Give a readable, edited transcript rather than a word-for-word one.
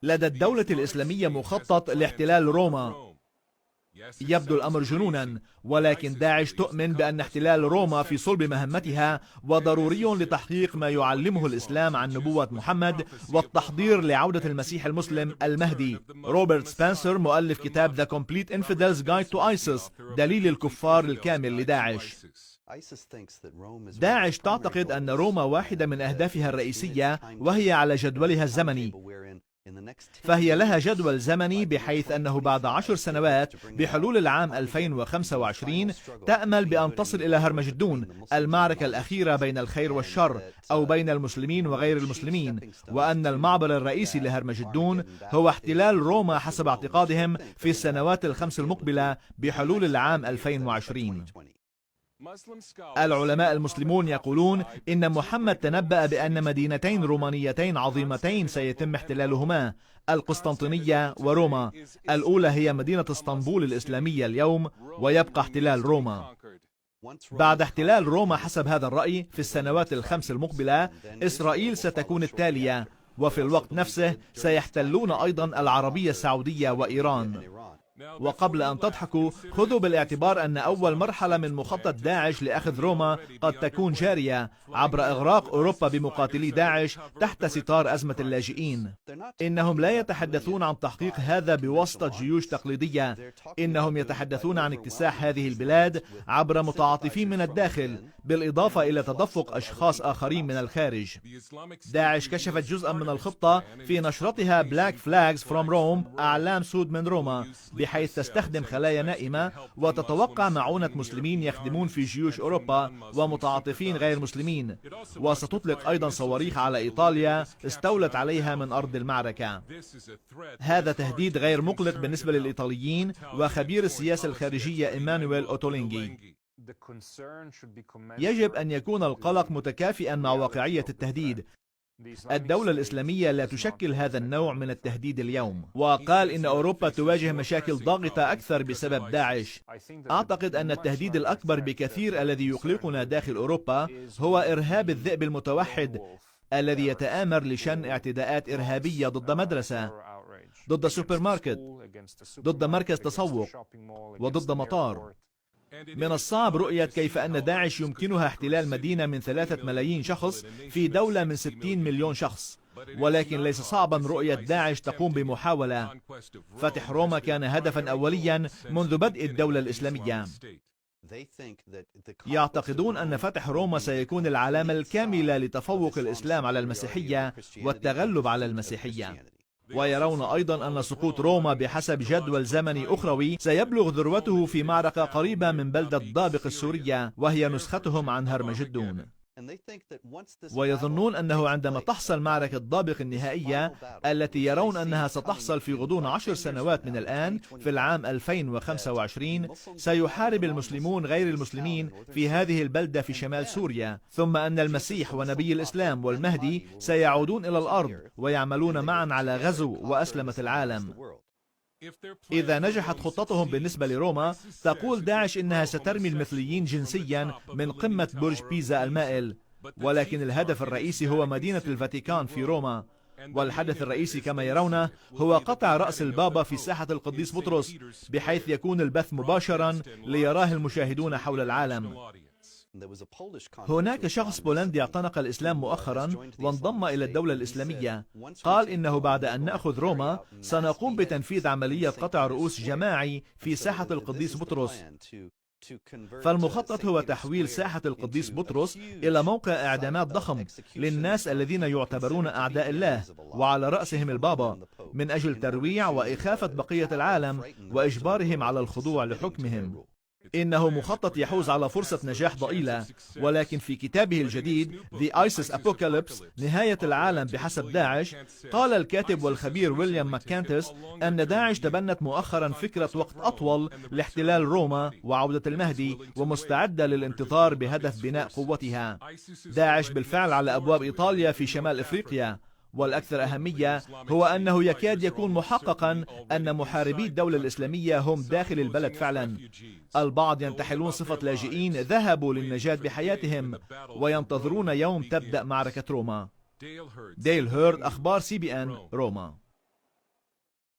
لدى الدولة الإسلامية مخطط لاحتلال روما. يبدو الأمر جنونا، ولكن داعش تؤمن بأن احتلال روما في صلب مهمتها وضروري لتحقيق ما يعلمه الإسلام عن نبوة محمد والتحضير لعودة المسيح المسلم المهدي. روبرت سبنسر مؤلف كتاب The Complete Infidels Guide to ISIS دليل الكفار الكامل لداعش. داعش تعتقد أن روما واحدة من أهدافها الرئيسية، وهي على جدولها الزمني، فهي لها جدول زمني بحيث أنه بعد 10 سنوات بحلول العام 2025 تأمل بأن تصل إلى هرمجدون، المعركة الأخيرة بين الخير والشر أو بين المسلمين وغير المسلمين، وأن المعبر الرئيسي لهرمجدون هو احتلال روما حسب اعتقادهم في السنوات ال5 المقبلة بحلول العام 2020. العلماء المسلمون يقولون إن محمد تنبأ بأن مدينتين رومانيتين عظيمتين سيتم احتلالهما، القسطنطينية وروما. الأولى هي مدينة اسطنبول الإسلامية اليوم، ويبقى احتلال روما. بعد احتلال روما حسب هذا الرأي في السنوات ال5 المقبلة، إسرائيل ستكون التالية، وفي الوقت نفسه سيحتلون أيضا العربية السعودية وإيران. وقبل أن تضحكوا، خذوا بالاعتبار أن أول مرحلة من مخطط داعش لأخذ روما قد تكون جارية عبر إغراق أوروبا بمقاتلي داعش تحت ستار أزمة اللاجئين. إنهم لا يتحدثون عن تحقيق هذا بواسطة جيوش تقليدية، إنهم يتحدثون عن اكتساح هذه البلاد عبر متعاطفين من الداخل، بالإضافة إلى تدفق أشخاص آخرين من الخارج. داعش كشفت جزءا من الخطة في نشرتها Black Flags from Rome، أعلام سود من روما، بحيث تستخدم خلايا نائمة وتتوقع معونة مسلمين يخدمون في جيوش أوروبا ومتعاطفين غير مسلمين، وستطلق أيضا صواريخ على إيطاليا استولت عليها من أرض المعركة. هذا تهديد غير مقلق بالنسبة للإيطاليين وخبير السياسة الخارجية إيمانويل أوتولينغي. يجب أن يكون القلق متكافئا مع واقعية التهديد. الدولة الإسلامية لا تشكل هذا النوع من التهديد اليوم، وقال إن أوروبا تواجه مشاكل ضاغطة أكثر بسبب داعش. أعتقد أن التهديد الأكبر بكثير الذي يقلقنا داخل أوروبا هو إرهاب الذئب المتوحد الذي يتآمر لشن اعتداءات إرهابية ضد مدرسة، ضد سوبر ماركت، ضد مركز تسوق، وضد مطار. من الصعب رؤية كيف أن داعش يمكنها احتلال مدينة من 3 ملايين شخص في دولة من 60 مليون شخص، ولكن ليس صعبا رؤية داعش تقوم بمحاولة. فتح روما كان هدفا أوليا منذ بدء الدولة الإسلامية. يعتقدون أن فتح روما سيكون العلامة الكاملة لتفوق الإسلام على المسيحية والتغلب على المسيحية، ويرون أيضا أن سقوط روما بحسب جدول زمني أخروي سيبلغ ذروته في معركة قريبة من بلدة ضابق السورية، وهي نسختهم عن هرمجدون. ويظنون أنه عندما تحصل معركة ضابق النهائية التي يرون أنها ستحصل في غضون 10 سنوات من الآن في العام 2025، سيحارب المسلمون غير المسلمين في هذه البلدة في شمال سوريا، ثم أن المسيح ونبي الإسلام والمهدي سيعودون إلى الأرض ويعملون معا على غزو وأسلمة العالم. إذا نجحت خطتهم بالنسبة لروما، تقول داعش إنها سترمي المثليين جنسيا من قمة برج بيزا المائل، ولكن الهدف الرئيسي هو مدينة الفاتيكان في روما، والحدث الرئيسي كما يرونه هو قطع رأس البابا في ساحة القديس بطرس، بحيث يكون البث مباشرا ليراه المشاهدون حول العالم. هناك شخص بولندي اعتنق الإسلام مؤخرا وانضم إلى الدولة الإسلامية، قال إنه بعد أن نأخذ روما سنقوم بتنفيذ عملية قطع رؤوس جماعي في ساحة القديس بطرس. فالمخطط هو تحويل ساحة القديس بطرس إلى موقع إعدامات ضخم للناس الذين يعتبرون أعداء الله، وعلى رأسهم البابا، من أجل ترويع وإخافة بقية العالم وإجبارهم على الخضوع لحكمهم. إنه مخطط يحوز على فرصة نجاح ضئيلة، ولكن في كتابه الجديد The ISIS Apocalypse نهاية العالم بحسب داعش، قال الكاتب والخبير ويليام ماكانتس أن داعش تبنت مؤخرا فكرة وقت أطول لاحتلال روما وعودة المهدي، ومستعدة للانتظار بهدف بناء قوتها. داعش بالفعل على أبواب إيطاليا في شمال إفريقيا، والأكثر أهمية هو أنه يكاد يكون محققا أن محاربي الدولة الإسلامية هم داخل البلد فعلا. البعض ينتحلون صفة لاجئين ذهبوا للنجاة بحياتهم وينتظرون يوم تبدأ معركة روما. ديل هيرد، أخبار CBN، روما.